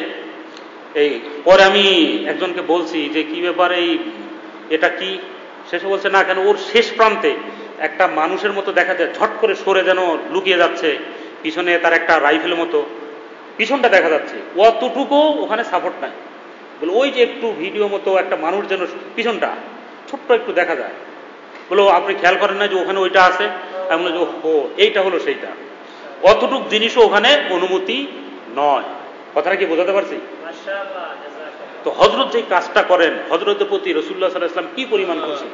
এই পরে আমি একজনকে বলছি যে কি ব্যাপার, এই এটা কি? শেষে বলছে না, কেন ওর শেষ প্রান্তে একটা মানুষের মতো দেখা যায়, ঝট করে সরে যেন লুকিয়ে যাচ্ছে, পিছনে তার একটা রাইফেল মতো পিছনটা দেখা যাচ্ছে, অতটুকু ওখানে সাপোর্ট নাই। বলে ওই যে একটু ভিডিও মতো একটা মানুষ যেন পিছনটা ছোট্ট একটু দেখা যায়। বলো আপনি খেয়াল করেন না যে ওখানে ওইটা আছে? আমি বলি যে ও এইটা হলো সেইটা, অতটুক জিনিসও ওখানে অনুমতি নয়। কথাটা কি বোঝাতে পারছি? তো হযরত যে কাজটা করেন, হযরতের প্রতি রাসূলুল্লাহ সাল্লাল্লাহু আলাইহি ওয়াসাল্লাম কি পরিমাণ খুশি।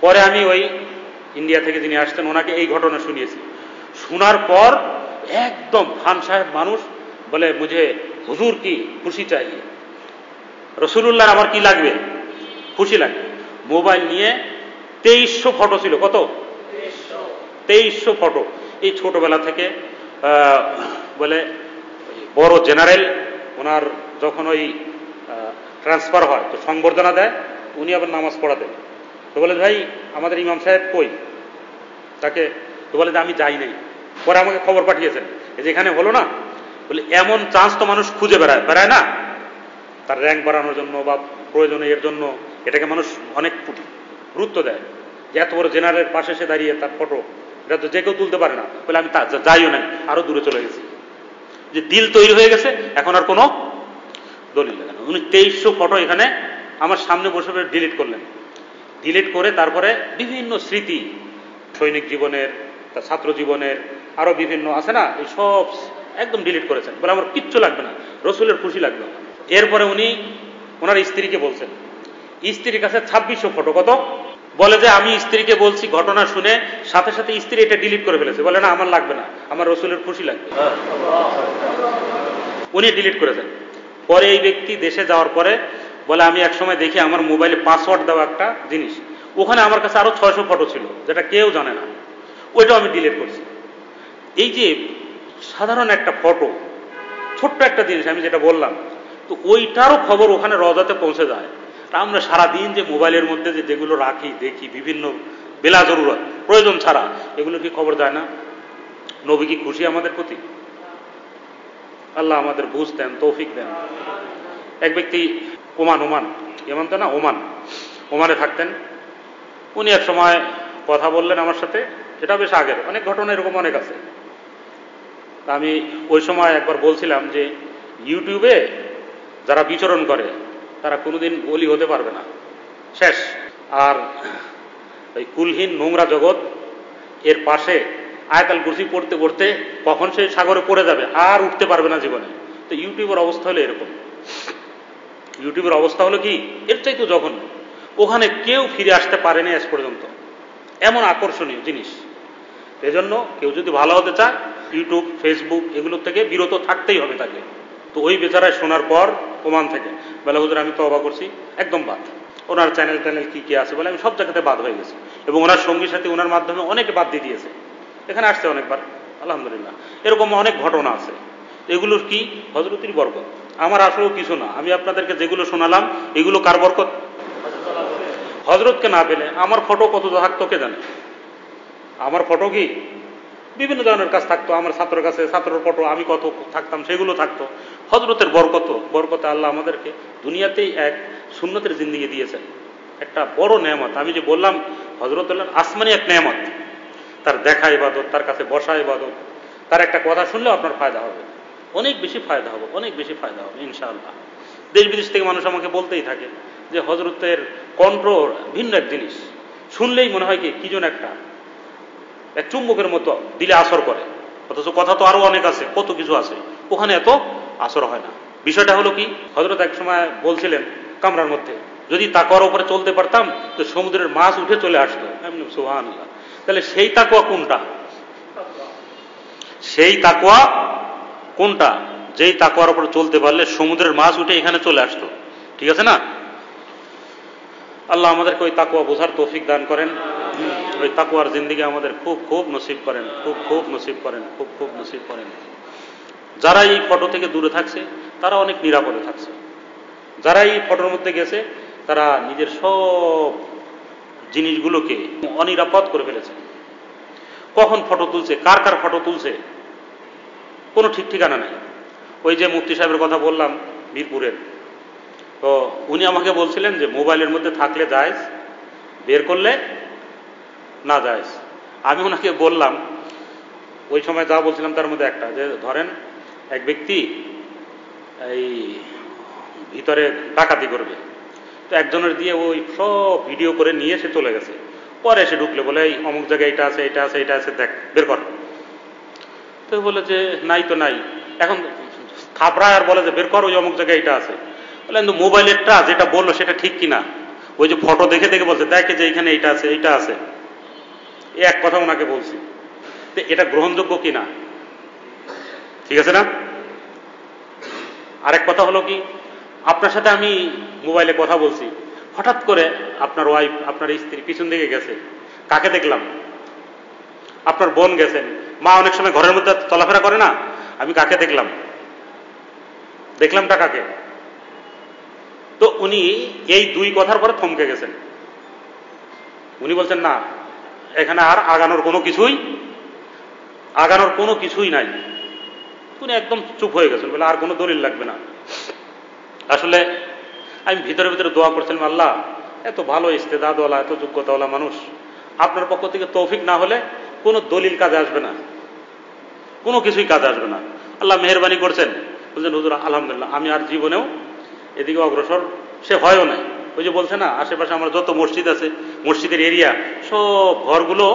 পরে আমি ওই ইন্ডিয়া থেকে যিনি আসতেন ওনাকে এই ঘটনা শুনিয়েছি। শোনার পর একদম খান সাহেব মানুষ, বলে মুঝে হুজুর কি খুশি চাইয়ে, রাসূলুল্লাহ আমার কি লাগবে, খুশি লাগবে। মোবাইল নিয়ে 2300 ফটো ছিল, কত? 2300 ফটো। এই ছোটবেলা থেকে বলে বড় জেনারেল, ওনার যখন ওই ট্রান্সফার হয় তো সংবর্ধনা দেয়, উনি আবার নামাজ পড়াতেন। তো বলে ভাই আমাদের ইমাম সাহেব কই, তাকে তো বলে যে আমি যাই নাই। পরে আমাকে খবর পাঠিয়েছেন এই যে এখানে হলো না, বলে এমন চান্স তো মানুষ খুঁজে বেড়ায় না, তার র্যাঙ্ক বাড়ানোর জন্য বা প্রয়োজনে এর জন্য, এটাকে মানুষ অনেক গুরুত্ব দেয়। যে এত বড় জেনারেলের পাশে এসে দাঁড়িয়ে তার ফটো, এটা তো যে কেউ তুলতে পারে না। বলে আমি যাইও নাই, আরো দূরে চলে গেছি। যে দিল তৈরি হয়ে গেছে, এখন আর কোনো দলিল লাগে না। উনি 2300 ফটো এখানে আমার সামনে বসে ডিলিট করলেন। ডিলিট করে তারপরে বিভিন্ন স্মৃতি, সৈনিক জীবনের, তার ছাত্র জীবনের, আরো বিভিন্ন আছে না, এই সব একদম ডিলিট করেছেন। বলে আমার কিচ্ছু লাগবে না, রসুলের খুশি লাগবে। এরপরে উনি ওনার স্ত্রীকে বলছেন, স্ত্রীর কাছে 2600 ফটো, কত? বলে যে আমি স্ত্রীকে বলছি, ঘটনা শুনে সাথে সাথে স্ত্রী এটা ডিলিট করে ফেলেছে। বলে না আমার লাগবে না, আমার রসুলের খুশি লাগবে। উনি ডিলিট করেছেন। পরে এই ব্যক্তি দেশে যাওয়ার পরে বলে আমি এক সময় দেখি আমার মোবাইলে পাসওয়ার্ড দেওয়া একটা জিনিস, ওখানে আমার কাছে আরো 600 ফটো ছিল যেটা কেউ জানে না, ওইটাও আমি ডিলিট করছি। এই যে সাধারণ একটা ফটো, ছোট্ট একটা জিনিস আমি যেটা বললাম, তো ওইটারও খবর ওখানে রওজাতে পৌঁছে যায়। আমরা সারাদিন যে মোবাইলের মধ্যে যেগুলো রাখি, দেখি বিভিন্ন বেলা জরুরত, প্রয়োজন ছাড়া, এগুলো কি খবর যায় না? নবী কি খুশি আমাদের প্রতি? আল্লাহ আমাদের বুঝ দেন, তৌফিক দেন। এক ব্যক্তি ওমান তো না, ওমানে থাকতেন। উনি এক সময় কথা বললেন আমার সাথে, এটা বেশ আগের, অনেক ঘটনা এরকম অনেক আছে। আমি ওই সময় একবার বলছিলাম যে ইউটিউবে যারা বিচরণ করে তারা কোনোদিন ওলি হতে পারবে না, শেষ। আর ওই কুলহীন নোংরা জগৎ, এর পাশে আয়াতুল কুরসি পড়তে পড়তে কখন সে সাগরে পড়ে যাবে, আর উঠতে পারবে না জীবনে। তো ইউটিউবের অবস্থা হলো এরকম। ইউটিউবের অবস্থা হলো কি, এর চাইতে যখন ওখানে কেউ ফিরে আসতে পারেনি আজ পর্যন্ত, এমন আকর্ষণীয় জিনিস। এজন্য কেউ যদি ভালো হতে চায় ইউটিউব ফেসবুক এগুলোর থেকে বিরত থাকতেই হবে তাকে। তো ওই বেচারায় শোনার পর প্রমাণ থেকে বলে, হুজুর আমি তওবা করছি, একদম বাদ। ওনার চ্যানেল কি কি আছে বলে আমি সব জায়গাতে বাদ হয়ে গেছি, এবং ওনার সঙ্গী সাথী ওনার মাধ্যমে অনেকে বাদ দিয়ে দিয়েছে, এখানে আসছে অনেকবার, আলহামদুলিল্লাহ। এরকম অনেক ঘটনা আছে। এগুলোর কি হযরতের বরকত, আমার আসলেও কিছু না। আমি আপনাদেরকে যেগুলো শোনালাম এগুলো কার বরকত? হযরতকে না পেলে আমার ফটো কত থাকতো কে জানে। আমার ফটো কি বিভিন্ন ধরনের কাজ থাকতো, আমার ছাত্রের কাছে ছাত্রের ফটো আমি কত থাকতাম, সেগুলো থাকতো। হযরতের বরকতে আল্লাহ আমাদেরকে দুনিয়াতেই এক সুন্নতের জিন্দেগি দিয়েছেন, একটা বড় নেয়ামত। আমি যে বললাম হযরত আসমানি এক নেয়ামত, তার দেখা ইবাদত, তার কাছে বসা ইবাদত, তার একটা কথা শুনলেও আপনার ফায়দা হবে, অনেক বেশি ফায়দা হবে, অনেক বেশি ফায়দা হবে ইনশাআল্লাহ। দেশ বিদেশ থেকে মানুষ আমাকে বলতেই থাকে যে হযরতের কণ্ঠ ভিন্ন এক জিনিস, শুনলেই মনে হয় কি যেন একটা এক চুম্বকের মতো দিলে আসর করে, অথচ কথা তো আরো অনেক আছে, কত কিছু আছে, ওখানে এত আসর হয় না। বিষয়টা হলো কি, হযরত এক সময় বলছিলেন কামরার মধ্যে, যদি তাকওয়ার উপরে চলতে পারতাম তো সমুদ্রের মাছ উঠে চলে আসতো। সুবহানাল্লাহ। তাহলে সেই তাকওয়া কোনটা? সেই তাকওয়া কোনটা? যেই তাকওয়ার উপরে চলতে পারলে সমুদ্রের মাছ উঠে এখানে চলে আসতো, ঠিক আছে না? আল্লাহ আমাদেরকে ওই তাকওয়া বোঝার তৌফিক দান করেন, ওই তাকওয়ার জিন্দেগি আমাদের খুব খুব নসিব করেন, খুব খুব নসিব করেন, খুব খুব নসিব করেন। যারা এই ফটো থেকে দূরে থাকছে তারা অনেক নিরাপদে থাকছে, যারা এই ফটোর মধ্যে গেছে তারা নিজের সব জিনিসগুলোকে অনিরাপদ করে ফেলেছে। কখন ফটো তুলছে, কার কার ফটো তুলছে, কোনো ঠিক ঠিকানা নাই। ওই যে মুফতি সাহেবের কথা বললাম মিরপুরের, তো উনি আমাকে বলছিলেন যে মোবাইলের মধ্যে থাকলে জায়েজ, বের করলে না জায়েজ। আমি ওনাকে বললাম ওই সময় যা বলছিলাম তার মধ্যে একটা, যে ধরেন এক ব্যক্তি এই ভিতরে ডাকাতি করবে, তো একজনের দিয়ে ওই সব ভিডিও করে নিয়ে সে চলে গেছে, পরে এসে ঢুকলে বলে এই অমুক জায়গায় এটা আছে, এটা আছে, এটা আছে, দেখ বের কর। তো বলে যে নাই তো নাই, এখন থাপড়ায় আর বলে যে বের কর, ওই অমুক জায়গায় এটা আছে। বলে কিন্তু মোবাইলেরটা যেটা বললো সেটা ঠিক কিনা, ওই যে ফটো দেখে দেখে বলছে দেখে যে এইখানে এইটা আছে, এইটা আছে, এই এক কথা ওনাকে বলছি। তো এটা গ্রহণযোগ্য কিনা, ঠিক আছে না? আরেক কথা হলো কি, আপনার সাথে আমি মোবাইলে কথা বলছি, হঠাৎ করে আপনার ওয়াইফ আপনার স্ত্রী পিছন দিকে গেছে, কাকে দেখলাম? আপনার বোন গেছেন, মা অনেক সময় ঘরের মধ্যে চলাফেরা করে না, আমি কাকে দেখলাম? দেখলামটা কাকে? তো উনি এই দুই কথার পরে থমকে গেছেন। উনি বলছেন না, এখানে আর আগানোর কোনো কিছুই নাই। উনি একদম চুপ হয়ে গেছেন, বলে আর কোনো দলিল লাগবে না। আসলে আমি ভিতরে ভিতরে দোয়া করছিলাম, আল্লাহ এত ভালো ইস্তেদাদওয়ালা, এত যোগ্যতাওয়ালা মানুষ, আপনার পক্ষ থেকে তৌফিক না হলে কোনো দলিল কাজে আসবে না, কোনো কিছুই কাজে আসবে না। আল্লাহ মেহেরবানি করছেন, বলছেন হুজুর আলহামদুলিল্লাহ আমি আর জীবনেও এদিকে অগ্রসর সে হয়ও নাই। ওই যে বলছে না, আশেপাশে আমার যত মসজিদ আছে, মসজিদের এরিয়া সব ঘরগুলো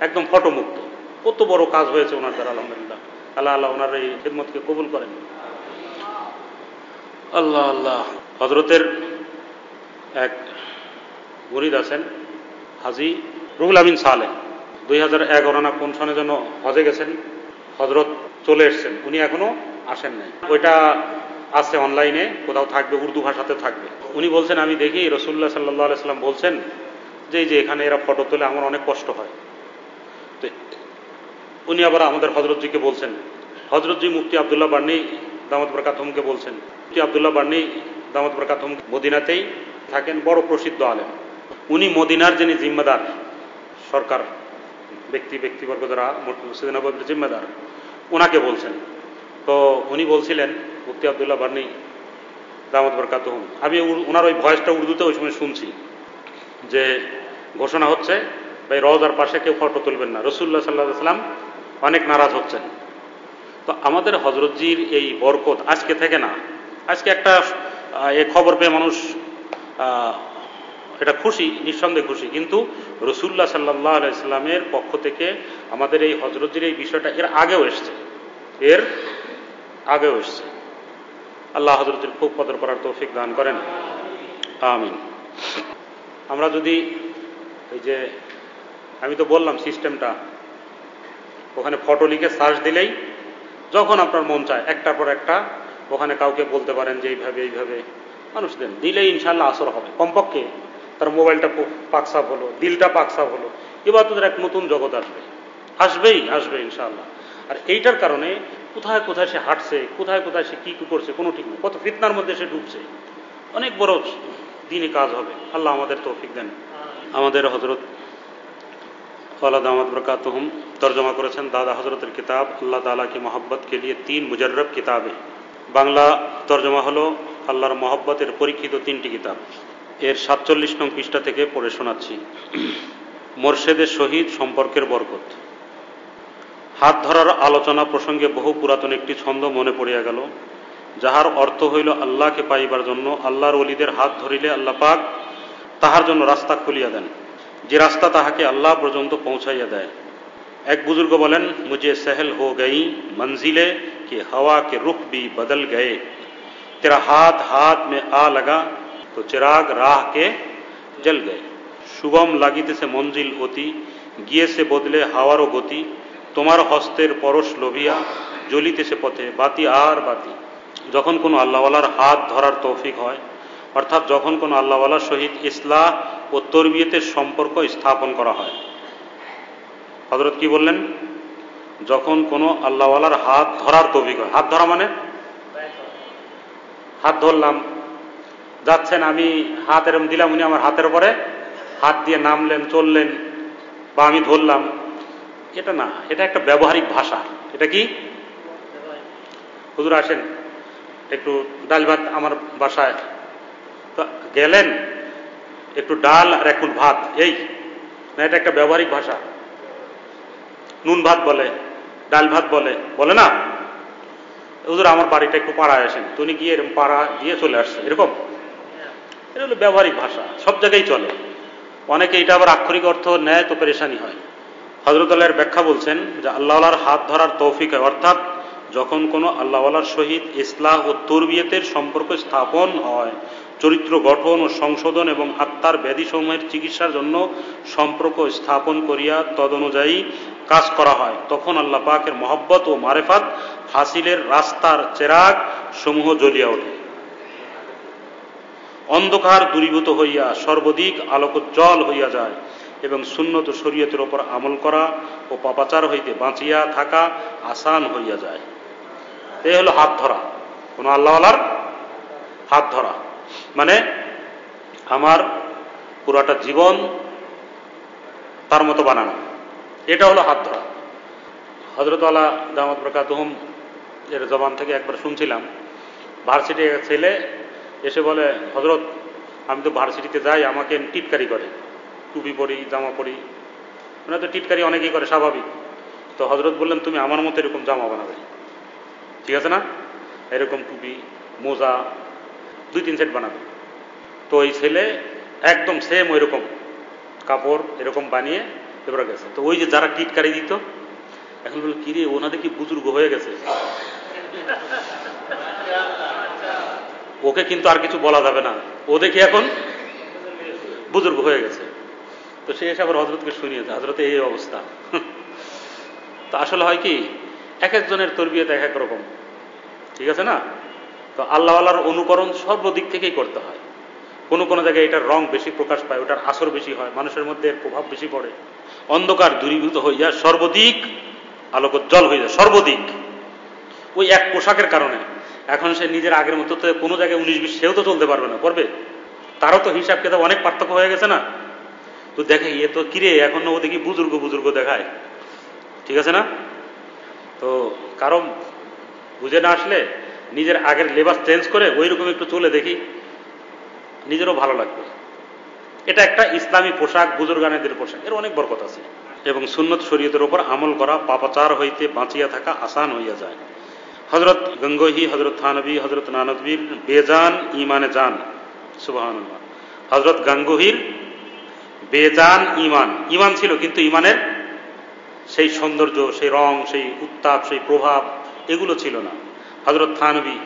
একদম ফটোমুক্ত। কত বড় কাজ হয়েছে ওনার দ্বারা, আলহামদুলিল্লাহ। আল্লাহ আল্লাহ ওনার এই খিদমতকে কবুল করেন। আল্লাহ আল্লাহ। হযরতের এক মুরিদ আছেন হাজী রুহুল আমিন সালেহ, 2011 না কোন সনে যেন হজে গেছেন, হযরত চলে এসছেন, উনি এখনো আসেন নাই। ওইটা আছে অনলাইনে, কোথাও থাকবে, উর্দু ভাষাতে থাকবে। উনি বলছেন আমি দেখি রাসূলুল্লাহ সাল্লাল্লাহু আলাইহি সাল্লাম বলছেন যে এই যে এখানে এরা ফটো তোলে, আমার অনেক কষ্ট হয়। তো উনি আবার আমাদের হযরতজিকে বলছেন, হযরতজি মুফতি আব্দুল্লাহ বার্নি দামাত বরকাতুহুমকে বলছেন, মুফতি আব্দুল্লাহ বার্নি দামাত বরকাতুহুম মদিনাতেই থাকেন, বড় প্রসিদ্ধ আলেম। উনি মদিনার যিনি জিম্মাদার, সরকার ব্যক্তিবর্গ যারা মসজিদ নববীর জিম্মাদার, ওনাকে বলছেন। তো উনি বলছিলেন মুফতি আব্দুল্লাহ বার্নি দামাত বরকাতুহুম, আমি ওনার ওই ভয়েসটা উর্দুতে ওই সময় শুনছি, যে ঘোষণা হচ্ছে ভাই রওজার পাশে কেউ ফটো তুলবেন না, রাসূলুল্লাহ সাল্লাল্লাহু আলাইহি ওয়াসাল্লাম অনেক নারাজ হচ্ছেন। তো আমাদের হযরতজির এই বরকত আজকে থেকে না, আজকে একটা এই খবর পেয়ে মানুষ এটা খুশি, নিঃসন্দেহে খুশি, কিন্তু রাসূলুল্লাহ সাল্লাল্লাহু আলাইহি সাল্লামের পক্ষ থেকে আমাদের এই হজরতের এই বিষয়টা এর আগেও এসছে। আল্লাহ হজরতের খুব কদর করার তৌফিক দান করেন, আমিন। আমরা যদি এই যে আমি তো বললাম সিস্টেমটা, ওখানে ফটো লিখে সার্চ দিলেই যখন আপনার মন চায় একটার পর একটা ওখানে কাউকে বলতে পারেন যে এইভাবে মানুষ দিলেই ইনশাল্লাহ আসর হবে। কমপক্ষে তার মোবাইলটা পাকসাফ হলো, দিলটা পাকসাফ হলো, ইবাদতের এক নতুন জগৎ আসবে ইনশাআল্লাহ। আর এইটার কারণে কোথায় কোথায় সে হাঁটছে, কোথায় কোথায় সে কি করছে কোনো ঠিক নেই, কত ফিতনার মধ্যে সে ডুবছে। অনেক বড় দিনই কাজ হবে, আল্লাহ আমাদের তৌফিক দেন। আমাদের হজরত ওয়ালা দামাত বরকাতুহুম তর্জমা করেছেন দাদা হজরতের কিতাব আল্লাহ তাআলা কি মোহব্বত কে লিয়ে 3 মুজর্রব কিতাবে। বাংলা তর্জমা হলো আল্লাহর মোহব্বতের পরীক্ষিত 3টি কিতাব। এর 47 নং পৃষ্ঠা থেকে পড়ে শোনাচ্ছি। মোরশেদের সহিত সম্পর্কের বরকত। হাত ধরার আলোচনা প্রসঙ্গে বহু পুরাতন একটি ছন্দ মনে পড়িয়া গেল, যাহার অর্থ হইল আল্লাহকে পাইবার জন্য আল্লাহর ওলিদের হাত ধরিলে আল্লাহ পাক তাহার জন্য রাস্তা খুলিয়া দেন, যে রাস্তা তাহাকে আল্লাহ পর্যন্ত পৌঁছাইয়া দেয়। এক বুজুর্গ বলেন, মুঝে सहल हो गई मंजिले कि हवा के रुख भी बदल गए, तेरा हाथ हाथ में आ लगा तो चिराग राह के जल गए। সুগম লাগিতেছে মঞ্জিল অতি, গিয়েছে বদলে হাওয়ারও গতি, তোমার হস্তের পরশ লোভিয়া জ্বলিতেছে পথে বাতি আর বাতি। যখন কোনো আল্লাহওয়ালার হাত ধরার তৌফিক হয়, অর্থাৎ যখন কোনো আল্লাহওয়ালার সহিত ইসলাহ ও তরবিয়তের সম্পর্ক স্থাপন করা হয়। হযরত কি বললেন? যখন কোনো আল্লাহওয়ালার হাত ধরার তৌফিক হয়। হাত ধরা মানে হাত ধরলাম, যাচ্ছেন, আমি হাত এরম দিলাম, উনি আমার হাতের উপরে হাত দিয়ে নামলেন, চললেন, বা আমি ধরলাম, এটা না, এটা একটা ব্যবহারিক ভাষা। এটা কি? হুজুর আসেন একটু ডাল ভাত আমার বাসায়, তো গেলেন, একটু ডাল আর একটু ভাত, এই না, এটা একটা ব্যবহারিক ভাষা। নুন ভাত বলে, ডাল ভাত বলে না। হুজুর আমার বাড়িটা একটু পাড়ায় আসেন, তো উনি গিয়ে এরকম পাড়া দিয়ে চলে আসছে, এরকম। এটা হলো ব্যবহারিক ভাষা, সব জায়গায় চলে। অনেকে এটা আবার আক্ষরিক অর্থ নেয় তো পেরেশানি হয়। হযরত আল্লাহর ব্যাখ্যা বলছেন যে আল্লাহওয়ালার হাত ধরার তৌফিক হয়, অর্থাৎ যখন কোনো আল্লাহওয়ালার সহিত ইসলাহ ও তরবিয়তের সম্পর্ক স্থাপন হয়, চরিত্র গঠন ও সংশোধন এবং আত্মার ব্যাধিসমূহের চিকিৎসার জন্য সম্পর্ক স্থাপন করিয়া তদনুযায়ী কাজ করা হয়, তখন আল্লাহ পাকের মহব্বত ও মারেফাত হাসিলের রাস্তার চেরাগ সমূহ জ্বলিয়া ওঠে, অন্ধকার দূরীভূত হইয়া সর্বদিক আলোকোজ্জ্বল হইয়া যায় এবং সুন্নত ও শরীয়তের ওপর আমল করা ও পাপাচার হইতে বাঁচিয়া থাকা আসান হইয়া যায়। এই হলো হাত ধরা, কোন আল্লাহওয়ালার হাত ধরা মানে আমার পুরাটা জীবন তার মতো বানানো, এটা হলো হাত ধরা। হযরত ওয়ালা দামাত বরকাতুহুম এর জবান থেকে একবার শুনছিলাম, ভার্সিটি ছেলে এসে বলে, হযরত আমি তো ভার্সিটিতে যাই, আমাকে টিটকারি করে, টুপি পরি, জামা পরি, মানে তো টিটকারি অনেকেই করে, স্বাভাবিক। তো হযরত বললেন, তুমি আমার মতো এরকম জামা বানাবে, ঠিক আছে না, এরকম টুপি, মোজা 2-3 সেট বানাবে। তো এই ছেলে একদম সেম ওই রকম কাপড় এরকম বানিয়ে এবারে গেছে। তো ওই যে যারা টিটকারি দিত, এখন বলল, কি রে, ওনাদের কি বুজুর্গ হয়ে গেছে, ওকে কিন্তু আর কিছু বলা যাবে না, ও দেখি এখন বুজুর্গ হয়ে গেছে। তো সে এসে আবার হযরতকে শুনিয়েছে, হযরতে এই অবস্থা। তো আসলে হয় কি, এক একজনের তরবিয়ত এক এক রকম, ঠিক আছে না। তো আল্লাহওয়ালার অনুকরণ সর্বদিক থেকেই করতে হয়। কোনো কোনো জায়গায় এটার রং বেশি প্রকাশ পায়, ওটার আসর বেশি হয়, মানুষের মধ্যে এর প্রভাব বেশি পড়ে। অন্ধকার দূরীভূত হইয়া সর্বদিক আলোকোজ্জ্বল হয়ে যায়, সর্বদিক। ওই এক পোশাকের কারণে এখন সে নিজের আগের মতো তো কোনো জায়গায় 19-20 সেও তো চলতে পারবে না, পারবে? তারও তো হিসাব কেতাব অনেক পার্থক্য হয়ে গেছে না। তো দেখে এ তো কিরে, এখন ও দেখি বুজুর্গ বুজুর্গ দেখায়, ঠিক আছে না। তো কারো বুঝে না আসলে নিজের আগের লেবাস চেঞ্জ করে ওই রকম একটু চলে দেখি, নিজেরও ভালো লাগবে। এটা একটা ইসলামী পোশাক, বুজুর্গানেদের পোশাক, এর অনেক বরকত আছে। এবং সুন্নত শরীয়তের উপর আমল করা পাপাচার হইতে বাঁচিয়া থাকা আসান হইয়া যায়। হযরত গঙ্গোহী, হযরত থানবী, হযরত নানবীর বেজান ইমানে জান, সুবহানাল্লাহ। হযরত গাঙ্গুহির বেজান ইমান, ইমান ছিল কিন্তু ইমানের সেই সৌন্দর্য, সেই রং, সেই উত্তাপ, সেই প্রভাব এগুলো ছিল না। হযরত থানভী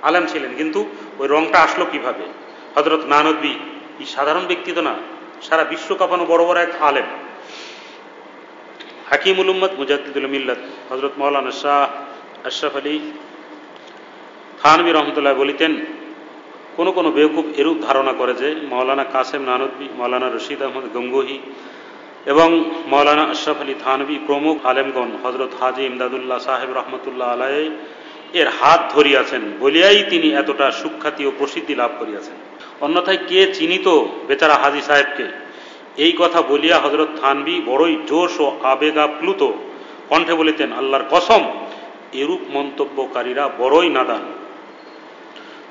আলেম ছিলেন কিন্তু ওই রংটা আসলো কিভাবে? হযরত নানভী সাধারণ ব্যক্তি তো না, সারা বিশ্ব কাঁপানো বড় বড় এক আলেম। হাকিমুল উম্মত মুজাদ্দিদুল মিল্লাত হযরত মাওলানা শাহ আশরাফ আলী থানভী রহমতুল্লাহ বলিতেন, কোন কোন বেওকুফ এরূপ ধারণা করে যে মাওলানা কাসেম নানভী, মাওলানা রশিদ আহমদ গঙ্গোহী এবং মাওলানা আশরাফ আলী থানভী প্রমুখ আলেমগণ হযরত হাজী ইমদাদুল্লাহ সাহেব রহমতুল্লাহ আলাইহি এর হাত ধরিয়াছেন বলিয়াই তিনি এতটা সুখ্যাতি ও প্রসিদ্ধি লাভ করিয়াছেন। অন্যথায় কে চিনিত বেচারা হাজী সাহেবকে? এই কথা বলিয়া হযরত থানভী বড়ই জোশ ও আবেগাপ্লুত কণ্ঠে বলিতেন, আল্লাহর কসম, এরূপ মন্তব্যকারীরা বড়ই নাদান।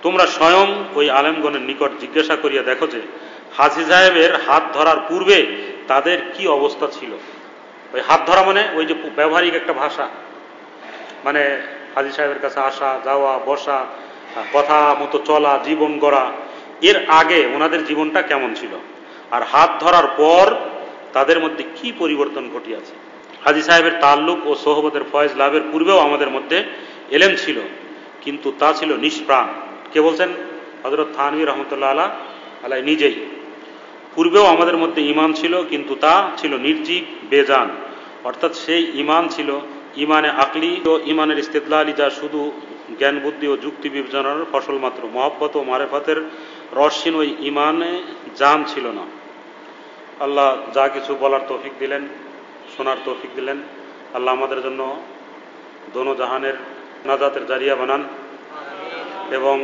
তোমরা স্বয়ং ওই আলেমগণের নিকট জিজ্ঞাসা করিয়া দেখো যে হাজী সাহেবের হাত ধরার পূর্বে তাদের কি অবস্থা ছিল। ওই হাত ধরা মানে ওই যে ব্যবহারিক একটা ভাষা, মানে হাজী সাহেবের কাছে আসা যাওয়া, বসা, কথা মতো চলা, জীবন গড়া, এর আগে ওনাদের জীবনটা কেমন ছিল, আর হাত ধরার পর তাদের মধ্যে কি পরিবর্তন ঘটিয়াছে। হাজী সাহেবের তাল্লুক ও সোহবতের ফয়েজ লাভের পূর্বেও আমাদের মধ্যে এলেম ছিল, কিন্তু তা ছিল নিষ্প্রাণ। কে বলছেন? হযরত থানভী রহমতুল্লাহ আলাইহি নিজেই। পূর্বেও আমাদের মধ্যে ঈমান ছিল, কিন্তু তা ছিল নির্জীব, বেজান। অর্থাৎ সেই ঈমান ছিল ঈমানে আকলি ও ঈমানের ইস্তেদলালি, যা শুধু জ্ঞান বুদ্ধি ও যুক্তি বিবেচনার ফসল মাত্র। মহব্বত ও মারেফাতের রসহীন ওই ঈমানে জান ছিল না। আল্লাহ যা কিছু বলার তৌফিক দিলেন, শোনার তৌফিক দিলেন, আল্লাহ আমাদের জন্য দোনো জাহানের নাজাতের জারিয়া বানান এবং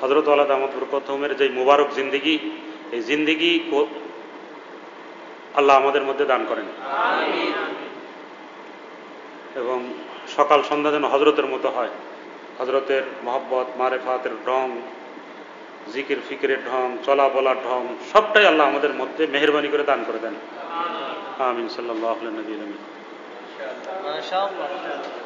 হযরত ওয়ালাদ আহমদ বরকতহমের যে মুবারক জিন্দিগি, এই জিন্দিগি আল্লাহ আমাদের মধ্যে দান করেন এবং সকাল সন্ধ্যা যেন হযরতের মতো হয়। হযরতের মহব্বত, মারেফাতের ঢং, জিকির ফিকিরের ঢং, চলা বলার ঢং, সবটাই আল্লাহ আমাদের মধ্যে মেহেরবানি করে দান করে দেন। আমিন। সাল্লাল্লাহু আলাইহি ওয়া সাল্লাম।